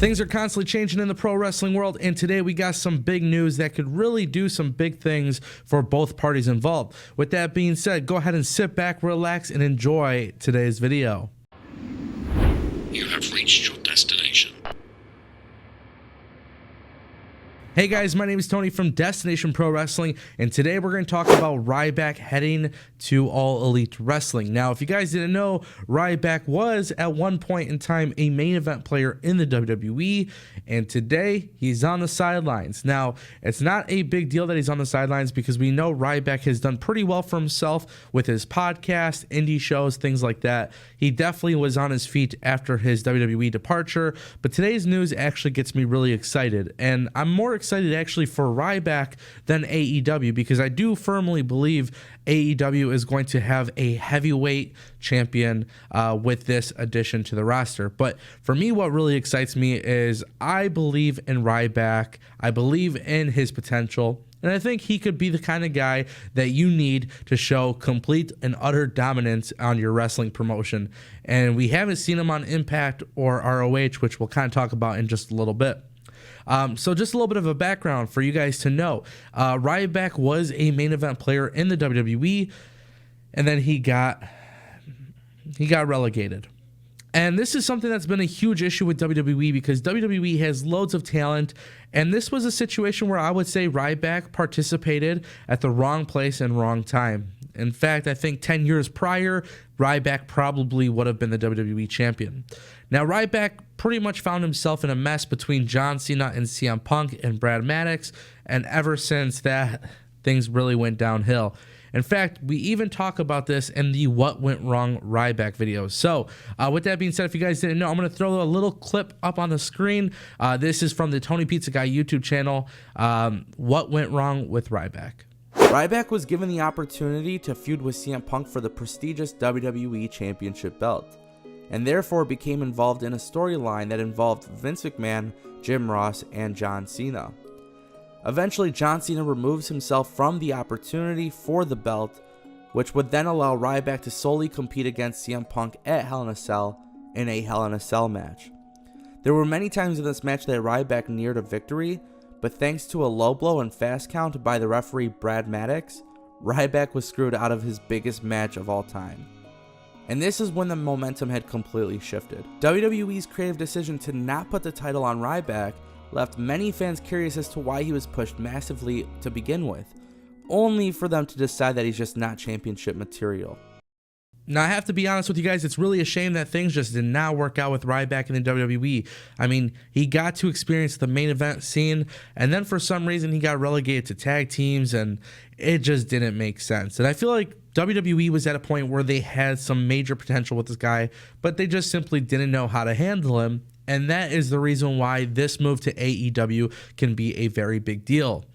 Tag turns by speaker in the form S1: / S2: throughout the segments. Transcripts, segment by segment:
S1: Things are constantly changing in the pro wrestling world, and today we got some big news that could really do some big things for both parties involved. With that being said, go ahead and sit back, relax, and enjoy today's video.
S2: You have reached your destination.
S1: Hey guys, my name is Tony from Destination Pro Wrestling, and today we're going to talk about Ryback heading to All Elite Wrestling. Now, if you guys didn't know, Ryback was at one point in time a main event player in the WWE, and today he's on the sidelines. Now, it's not a big deal that he's on the sidelines because we know Ryback has done pretty well for himself with his podcast, indie shows, things like that. He definitely was on his feet after his WWE departure, but today's news actually gets me really excited, and I'm more excited actually for Ryback than AEW because I do firmly believe AEW is going to have a heavyweight champion with this addition to the roster. But for me, what really excites me is I believe in Ryback. I believe in his potential. And I think he could be the kind of guy that you need to show complete and utter dominance on your wrestling promotion. And we haven't seen him on Impact or ROH, which we'll kind of talk about in just a little bit. So just a little bit of a background for you guys to know. Ryback was a main event player in the WWE, and then he got relegated. And this is something that's been a huge issue with WWE because WWE has loads of talent, and this was a situation where I would say Ryback participated at the wrong place and wrong time. In fact, I think 10 years prior, Ryback probably would have been the WWE champion. Now, Ryback pretty much found himself in a mess between John Cena and CM Punk and Brad Maddox, and ever since that, things really went downhill. In fact, we even talk about this in the What Went Wrong Ryback videos. So, with that being said, if you guys didn't know, I'm going to throw a little clip up on the screen. This is from the Tony Pizza Guy YouTube channel, What Went Wrong with Ryback.
S3: Ryback was given the opportunity to feud with CM Punk for the prestigious WWE Championship belt, and therefore became involved in a storyline that involved Vince McMahon, Jim Ross, and John Cena. Eventually, John Cena removes himself from the opportunity for the belt, which would then allow Ryback to solely compete against CM Punk at Hell in a Cell in a Hell in a Cell match. There were many times in this match that Ryback neared a victory, but thanks to a low blow and fast count by the referee Brad Maddox, Ryback was screwed out of his biggest match of all time. And this is when the momentum had completely shifted. WWE's creative decision to not put the title on Ryback left many fans curious as to why he was pushed massively to begin with, only for them to decide that he's just not championship material.
S1: Now, I have to be honest with you guys, it's really a shame that things just did not work out with Ryback in the WWE. I mean, he got to experience the main event scene, and then for some reason he got relegated to tag teams, and it just didn't make sense. And I feel like WWE was at a point where they had some major potential with this guy, but they just simply didn't know how to handle him. And that is the reason why this move to AEW can be a very big deal.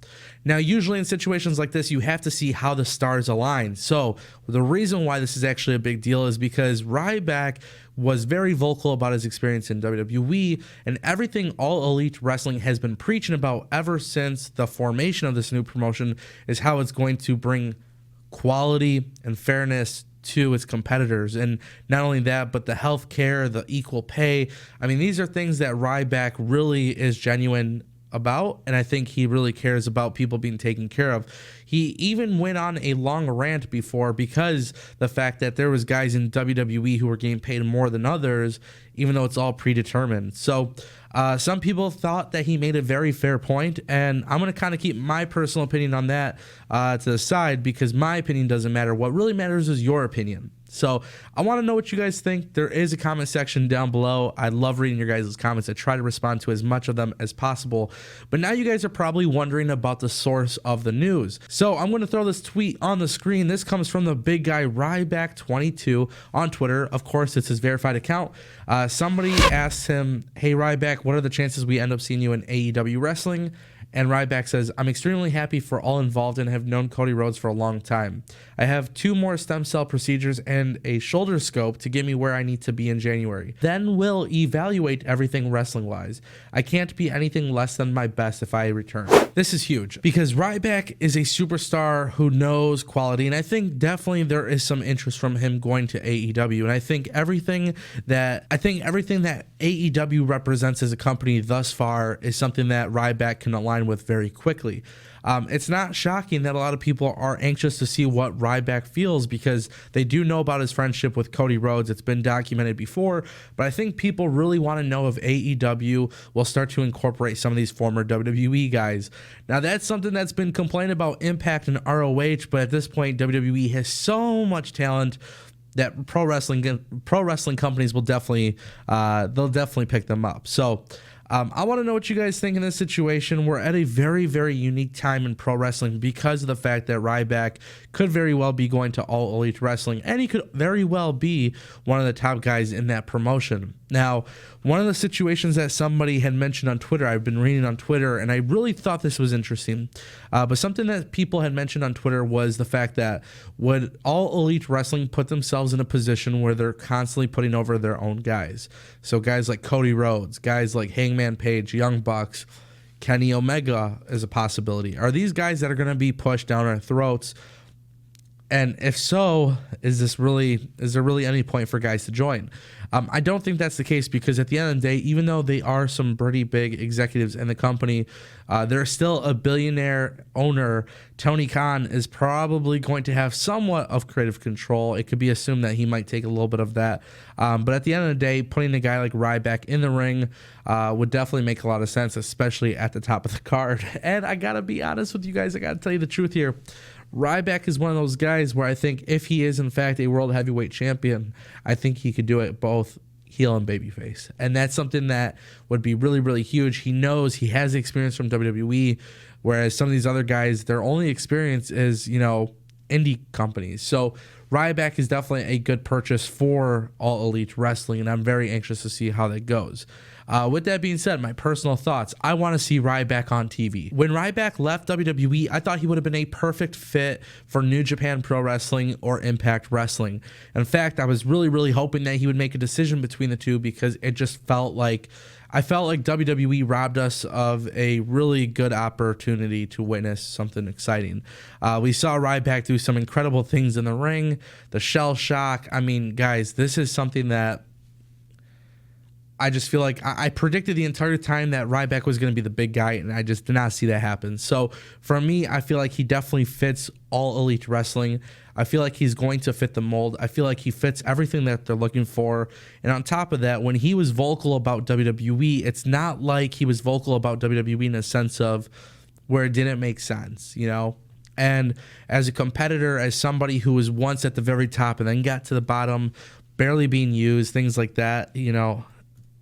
S1: Now, usually in situations like this, you have to see how the stars align. So the reason why this is actually a big deal is because Ryback was very vocal about his experience in WWE, and everything All Elite Wrestling has been preaching about ever since the formation of this new promotion is how it's going to bring quality and fairness to its competitors. And not only that, but the health care, the equal pay. I mean, these are things that Ryback really is genuine about, and I think he really cares about people being taken care of. He even went on a long rant before because the fact that there was guys in WWE who were getting paid more than others, even though it's all predetermined. So some people thought that he made a very fair point, and I'm going to kind of keep my personal opinion on that to the side because my opinion doesn't matter. What really matters is your opinion. So I want to know what you guys think. There is a comment section down below. I love reading your guys' comments. I try to respond to as much of them as possible. But now you guys are probably wondering about the source of the news. So I'm going to throw this tweet on the screen. This comes from the big guy Ryback22 on Twitter. Of course, it's his verified account. Somebody asked him, "Hey Ryback, what are the chances we end up seeing you in AEW wrestling?" And Ryback says, I'm extremely happy for all involved and have known Cody Rhodes for a long time. I have 2 more stem cell procedures and a shoulder scope to get me where I need to be in January. Then we'll evaluate everything wrestling-wise. I can't be anything less than my best if I return. This is huge because Ryback is a superstar who knows quality, and I think definitely there is some interest from him going to AEW. And I think everything that AEW represents as a company thus far is something that Ryback can align with very quickly. It's not shocking that a lot of people are anxious to see what Ryback feels because they do know about his friendship with Cody Rhodes. It's been documented before, but I think people really want to know if AEW will start to incorporate some of these former WWE guys. Now, that's something that's been complained about Impact and ROH, but at this point, WWE has so much talent that pro wrestling companies will definitely pick them up. So I want to know what you guys think in this situation. We're at a very, very unique time in pro wrestling because of the fact that Ryback could very well be going to All Elite Wrestling, and he could very well be one of the top guys in that promotion. Now, one of the situations that somebody had mentioned on Twitter, I've been reading on Twitter, and I really thought this was interesting, but something that people had mentioned on Twitter was the fact that would All Elite Wrestling put themselves in a position where they're constantly putting over their own guys? So guys like Cody Rhodes, guys like Hangman Page, Young Bucks, Kenny Omega is a possibility. Are these guys that are going to be pushed down our throats? And if so, is there really any point for guys to join? I don't think that's the case because at the end of the day, even though they are some pretty big executives in the company, there's still a billionaire owner. Tony Khan is probably going to have somewhat of creative control. It could be assumed that he might take a little bit of that. But at the end of the day, putting a guy like Ryback in the ring would definitely make a lot of sense, especially at the top of the card. And I got to be honest with you guys. I got to tell you the truth here. Ryback is one of those guys where I think if he is in fact a world heavyweight champion, I think he could do it both heel and babyface. And that's something that would be really, really huge. He knows he has experience from WWE, whereas some of these other guys, their only experience is, indie companies. So Ryback is definitely a good purchase for All Elite Wrestling, and I'm very anxious to see how that goes. With that being said, my personal thoughts, I want to see Ryback on TV. When Ryback left WWE, I thought he would have been a perfect fit for New Japan Pro Wrestling or Impact Wrestling. In fact, I was really, really hoping that he would make a decision between the two because it just felt like WWE robbed us of a really good opportunity to witness something exciting. We saw Ryback do some incredible things in the ring, the shell shock. I mean, guys, this is something that I just feel like I predicted the entire time that Ryback was going to be the big guy, and I just did not see that happen. So for me, I feel like he definitely fits All Elite Wrestling. I feel like he's going to fit the mold. I feel like he fits everything that they're looking for. And on top of that, when he was vocal about WWE, it's not like he was vocal about WWE in a sense of where it didn't make sense, And as a competitor, as somebody who was once at the very top and then got to the bottom, barely being used, things like that,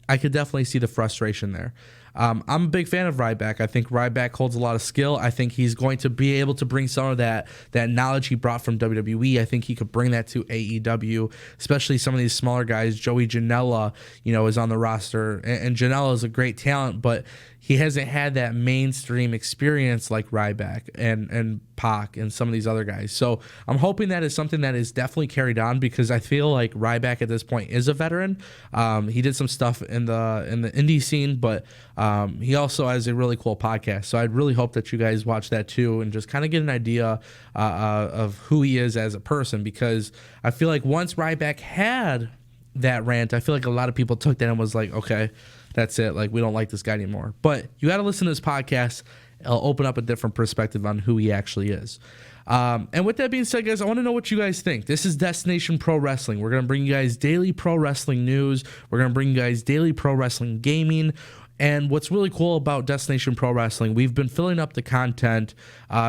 S1: I could definitely see the frustration there. I'm a big fan of Ryback. I think Ryback holds a lot of skill. I think he's going to be able to bring some of that knowledge he brought from WWE. I think he could bring that to AEW, especially some of these smaller guys. Joey Janela, is on the roster, and Janela is a great talent, but he hasn't had that mainstream experience like Ryback and Pac and some of these other guys. So I'm hoping that is something that is definitely carried on because I feel like Ryback at this point is a veteran. He did some stuff in the indie scene, but he also has a really cool podcast. So I'd really hope that you guys watch that too and just kind of get an idea of who he is as a person, because I feel like once Ryback had that rant, I feel like a lot of people took that and was like, okay, that's it. Like, we don't like this guy anymore. But you got to listen to this podcast. It'll open up a different perspective on who he actually is. And with that being said, guys, I want to know what you guys think. This is Destination Pro Wrestling. We're going to bring you guys daily pro wrestling news. We're going to bring you guys daily pro wrestling gaming. And what's really cool about Destination Pro Wrestling, we've been filling up the content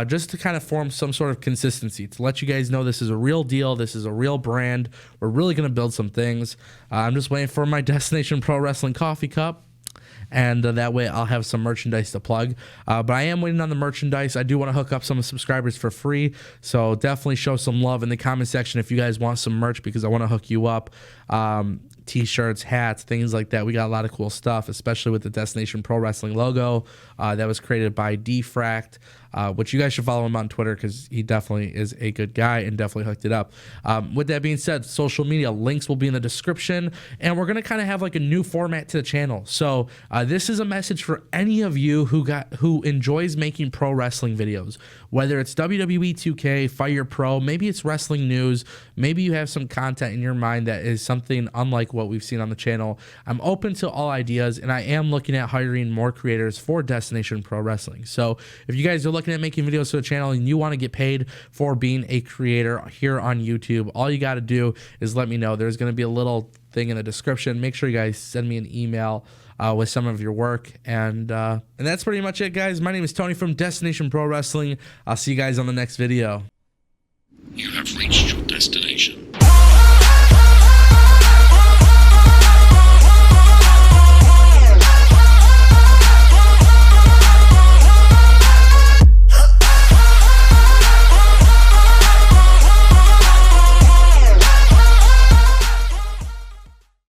S1: just to kind of form some sort of consistency, to let you guys know this is a real deal, this is a real brand. We're really going to build some things. I'm just waiting for my Destination Pro Wrestling coffee cup, and that way I'll have some merchandise to plug. But I am waiting on the merchandise. I do want to hook up some subscribers for free, so definitely show some love in the comment section if you guys want some merch, because I want to hook you up. t-shirts, hats, things like that. We got a lot of cool stuff, especially with the Destination Pro Wrestling logo that was created by Defract, which you guys should follow him on Twitter because he definitely is a good guy and definitely hooked it up. With that being said, social media links will be in the description, and we're going to kind of have like a new format to the channel. So this is a message for any of you who enjoys making pro wrestling videos, whether it's WWE 2K, Fire Pro, maybe it's wrestling news, maybe you have some content in your mind that is something unlike what we've seen on the channel. I'm open to all ideas, and I am looking at hiring more creators for Destination Pro Wrestling. So if you guys are looking at making videos for the channel and you want to get paid for being a creator here on YouTube, all you got to do is let me know. There's going to be a little thing in the description. Make sure you guys send me an email with some of your work, and that's pretty much it, guys. My name is Tony from Destination Pro Wrestling. I'll see you guys on the next video.
S2: You have reached your destination.